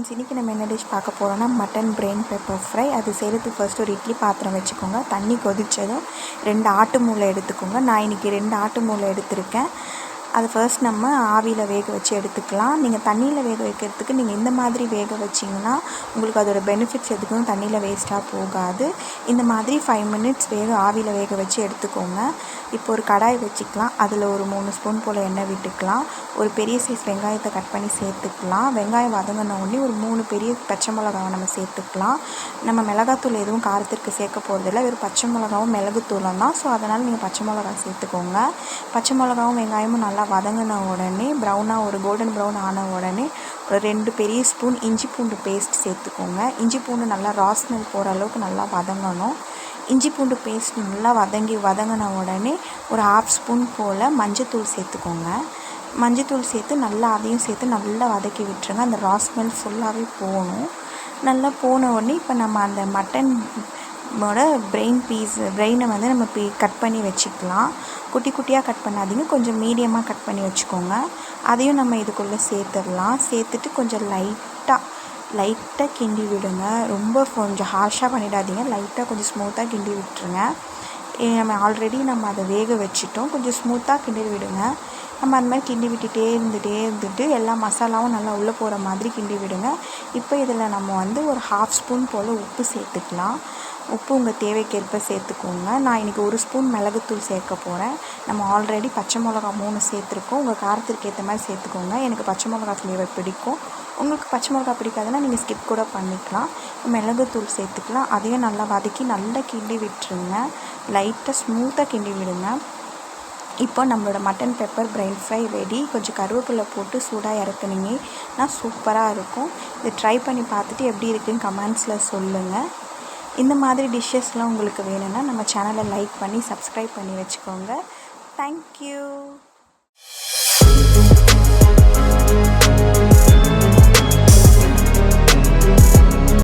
Friends, இன்றைக்கி நம்ம என்ன டிஷ் பார்க்க போகிறோன்னா மட்டன் பிரெயின் பெப்பர் ஃப்ரை. அது செய்கிறதுக்கு ஃபர்ஸ்ட் ஒரு இட்லி பாத்திரம் வச்சுக்கோங்க. தண்ணி கொதித்ததும் 2 ஆட்டு மூளை எடுத்துக்கோங்க. நான் இன்றைக்கி 2 ஆட்டு மூளை எடுத்திருக்கேன். அது ஃபர்ஸ்ட் நம்ம ஆவியில் வேக வச்சு எடுத்துக்கலாம். நீங்கள் தண்ணியில் வேக வைக்கிறதுக்கு நீங்கள் இந்த மாதிரி வேக வச்சிங்கன்னா உங்களுக்கு அதோட பெனிஃபிட்ஸ் எதுக்கும் தண்ணியில் வேஸ்ட்டாக போகாது. இந்த மாதிரி 5 மினிட்ஸ் ஆவியில் வேக வச்சு எடுத்துக்கோங்க. இப்போ ஒரு கடாய் வச்சுக்கலாம். அதில் ஒரு 3 ஸ்பூன் போல் எண்ணெய் விட்டுக்கலாம். ஒரு பெரிய சைஸ் வெங்காயத்தை கட் பண்ணி சேர்த்துக்கலாம். வெங்காயம் வதங்கின உடனே ஒரு 3 பெரிய பச்சை மிளகாவை நம்ம சேர்த்துக்கலாம். நம்ம மிளகாத்தூள் எதுவும் காரத்திற்கு சேர்க்க போகிறதில்ல, வெறும் பச்சை மிளகாவும் மிளகுத்தூளும் தான். ஸோ அதனால் நீங்கள் பச்சை மிளகா சேர்த்துக்கோங்க. பச்சை மிளகாவும் வெங்காயமும் நல்லா வதங்கின உடனே ப்ரௌனாக ஒரு கோல்டன் ப்ரௌன் ஆன உடனே ஒரு 2 பெரிய ஸ்பூன் இஞ்சி பூண்டு பேஸ்ட் சேர்த்துக்கோங்க. இஞ்சி பூண்டு நல்லா ரா ஸ்மெல் போகிற அளவுக்கு நல்லா வதங்கணும். இஞ்சி பூண்டு பேஸ்ட் நல்லா வதங்கின உடனே ஒரு 1/2 ஸ்பூன் போல் மஞ்சத்தூள் சேர்த்துக்கோங்க. மஞ்சத்தூள் சேர்த்து நல்லா அதையும் சேர்த்து நல்லா வதக்கி விட்டுருங்க. அந்த ரா ஸ்மெல் ஃபுல்லாகவே போகணும். நல்லா போன உடனே இப்போ நம்ம அந்த மட்டனோட பிரெயினை வந்து நம்ம கட் பண்ணி வச்சுக்கலாம். குட்டி குட்டியாக கட் பண்ணாதீங்க, கொஞ்சம் மீடியமாக கட் பண்ணி வச்சுக்கோங்க. அதையும் நம்ம இதுக்குள்ளே சேர்த்துடலாம். சேர்த்துட்டு கொஞ்சம் லைட்டாக கிண்டி விடுங்க. ரொம்ப கொஞ்சம் ஹார்ஷாக பண்ணிடாதீங்க, லைட்டாக கொஞ்சம் ஸ்மூத்தாக கிண்டி விட்டுருங்க. நம்ம அதை வேக வச்சுட்டோம். கொஞ்சம் ஸ்மூத்தாக கிண்டி விடுங்க. நம்ம அந்த மாதிரி கிண்டி விட்டுட்டே இருந்துட்டு எல்லா மசாலாவும் நல்லா உள்ளே போகிற மாதிரி கிண்டி விடுங்க. இப்போ இதில் நம்ம வந்து ஒரு 1/2 ஸ்பூன் போல் உப்பு சேர்த்துக்கலாம். உப்பு உங்கள் தேவைக்கேற்ப சேர்த்துக்கோங்க. நான் இன்றைக்கி 1 ஸ்பூன் மிளகுத்தூள் சேர்க்க போகிறேன். நம்ம ஆல்ரெடி பச்சை மிளகா 3 சேர்த்துருக்கோம். உங்கள் காரத்திற்கு ஏற்ற மாதிரி சேர்த்துக்கோங்க. எனக்கு பச்சை மிளகா ஃப்ளேவர் பிடிக்கும். உங்களுக்கு பச்சை மிளகா பிடிக்காதுன்னா நீங்கள் ஸ்கிப் கூட பண்ணிக்கலாம். மிளகுத்தூள் சேர்த்துக்கலாம். அதையும் நல்லா வதக்கி நல்லா கிண்டி விட்டுருங்க. லைட்டாக ஸ்மூத்தாக கிண்டி விடுங்க. இப்போ நம்மளோட mutton pepper brain fry ready. கொஞ்சம் கருவேப்பிலை போட்டு சூடாக இறக்குனீங்கன்னா சூப்பராக இருக்கும். இதை ட்ரை பண்ணி பார்த்துட்டு எப்படி இருக்குன்னு கமெண்ட்ஸில் சொல்லுங்கள். இந்த மாதிரி டிஷ்ஷஸ்லாம் உங்களுக்கு வேணும்னா நம்ம சேனலை லைக் பண்ணி சப்ஸ்கிரைப் பண்ணி வச்சுக்கோங்க. தேங்க்யூ.